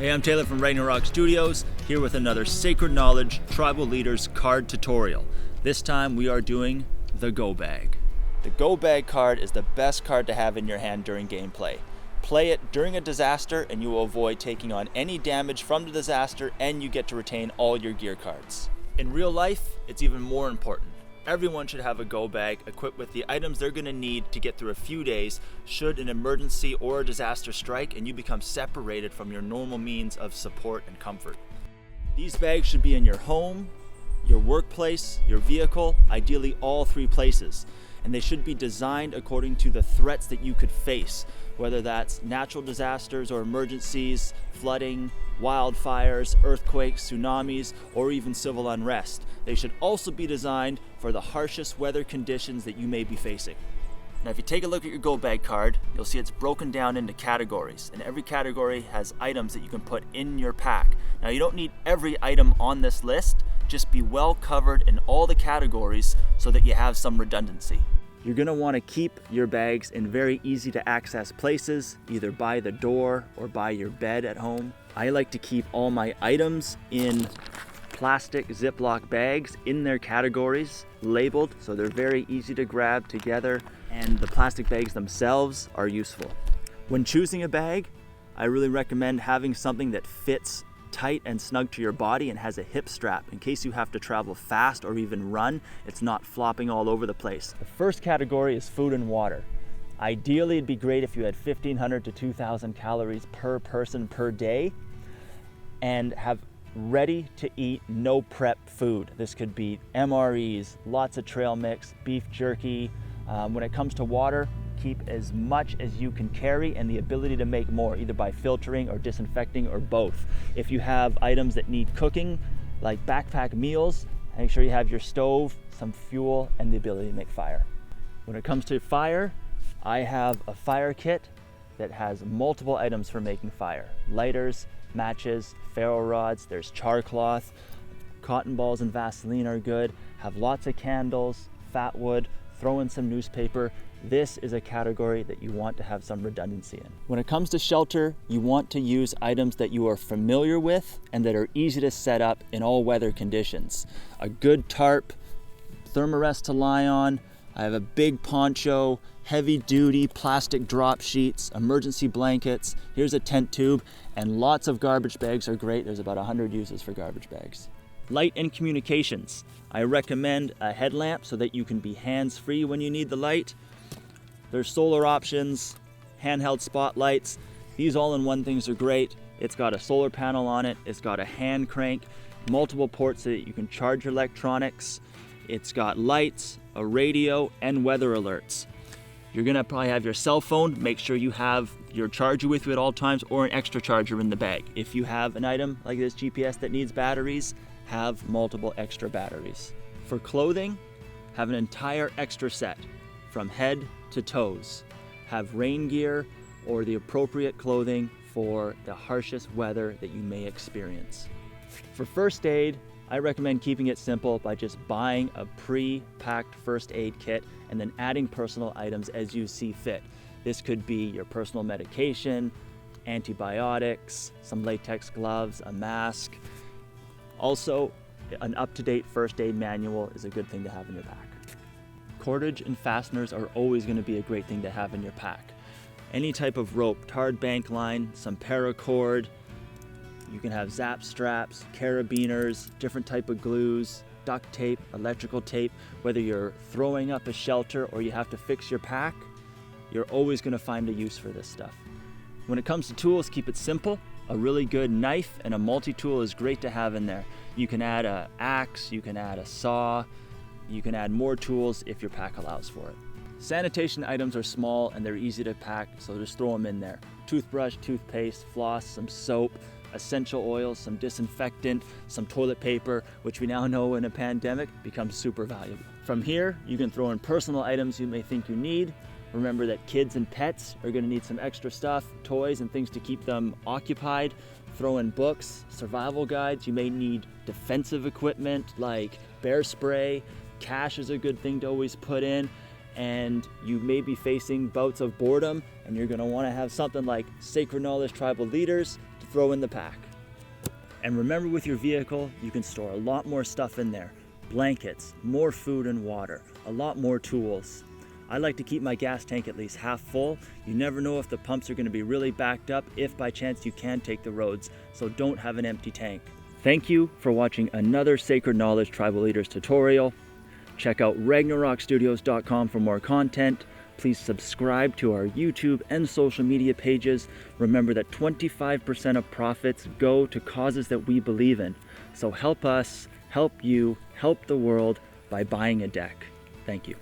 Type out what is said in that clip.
Hey, I'm Taylor from Ragnarok Studios, here with another Sacred Knowledge Tribal Leaders card tutorial. This time we are doing the Go Bag. The Go Bag card is the best card to have in your hand during gameplay. Play it during a disaster and you will avoid taking on any damage from the disaster, and you get to retain all your gear cards. In real life, it's even more important. Everyone should have a Go Bag equipped with the items they're going to need to get through a few days should an emergency or a disaster strike and you become separated from your normal means of support and comfort. These bags should be in your home, your workplace, your vehicle, ideally all three places. And they should be designed according to the threats that you could face, whether that's natural disasters or emergencies, flooding, wildfires, earthquakes, tsunamis, or even civil unrest. They should also be designed for the harshest weather conditions that you may be facing. Now, if you take a look at your Go Bag card, you'll see it's broken down into categories, and every category has items that you can put in your pack. Now, you don't need every item on this list, just be well covered in all the categories so that you have some redundancy. You're going to want to keep your bags in very easy to access places, either by the door or by your bed at home. I like to keep all my items in plastic Ziploc bags in their categories, labeled, so they're very easy to grab together, and the plastic bags themselves are useful. When choosing a bag, I really recommend having something that fits tight and snug to your body and has a hip strap in case you have to travel fast or even run. It's not flopping all over the place. The first category is food and water. Ideally, it'd be great if you had 1,500 to 2,000 calories per person per day and have ready to eat, no prep food. This could be MREs, lots of trail mix, beef jerky. When it comes to water, keep as much as you can carry and the ability to make more, either by filtering or disinfecting or both. If you have items that need cooking, like backpack meals, make sure you have your stove, some fuel, and the ability to make fire. When it comes to fire, I have a fire kit that has multiple items for making fire. Lighters, matches, ferro rods, there's char cloth, cotton balls and Vaseline are good, have lots of candles, fat wood, throw in some newspaper. This is a category that you want to have some redundancy in. When it comes to shelter, you want to use items that you are familiar with and that are easy to set up in all weather conditions. A good tarp, thermarest to lie on. I have a big poncho, heavy duty plastic drop sheets, emergency blankets. Here's a tent tube, and lots of garbage bags are great. There's about 100 uses for garbage bags. Light and communications. I recommend a headlamp so that you can be hands-free when you need the light. There's solar options, handheld spotlights. These all-in-one things are great. It's got a solar panel on it. It's got a hand crank, multiple ports so that you can charge your electronics. It's got lights, a radio, and weather alerts. You're gonna probably have your cell phone. Make sure you have your charger with you at all times or an extra charger in the bag. If you have an item like this GPS that needs batteries, have multiple extra batteries. For clothing, have an entire extra set from head to toes. Have rain gear or the appropriate clothing for the harshest weather that you may experience. For first aid, I recommend keeping it simple by just buying a pre-packed first aid kit and then adding personal items as you see fit. This could be your personal medication, antibiotics, some latex gloves, a mask. Also, an up-to-date first aid manual is a good thing to have in your pack. Cordage and fasteners are always going to be a great thing to have in your pack. Any type of rope, tarred bank line, some paracord. You can have zap straps, carabiners, different type of glues, duct tape, electrical tape. Whether you're throwing up a shelter or you have to fix your pack, you're always going to find a use for this stuff. When it comes to tools, keep it simple. A really good knife and a multi-tool is great to have in there. You can add an axe, you can add a saw, you can add more tools if your pack allows for it. Sanitation items are small and they're easy to pack, so just throw them in there. Toothbrush, toothpaste, floss, some soap, essential oils, some disinfectant, some toilet paper, which we now know in a pandemic becomes super valuable. From here, you can throw in personal items you may think you need. Remember that kids and pets are going to need some extra stuff, toys and things to keep them occupied. Throw in books, survival guides. You may need defensive equipment like bear spray. Cash is a good thing to always put in. And you may be facing bouts of boredom, and you're going to want to have something like Sacred Knowledge Tribal Leaders to throw in the pack. And remember, with your vehicle, you can store a lot more stuff in there. Blankets, more food and water, a lot more tools. I like to keep my gas tank at least half full. You never know if the pumps are going to be really backed up, if by chance you can take the roads, so don't have an empty tank. Thank you for watching another Sacred Knowledge Tribal Leaders tutorial. Check out RagnarokStudios.com for more content. Please subscribe to our YouTube and social media pages. Remember that 25% of profits go to causes that we believe in. So help us, help you, help the world by buying a deck. Thank you.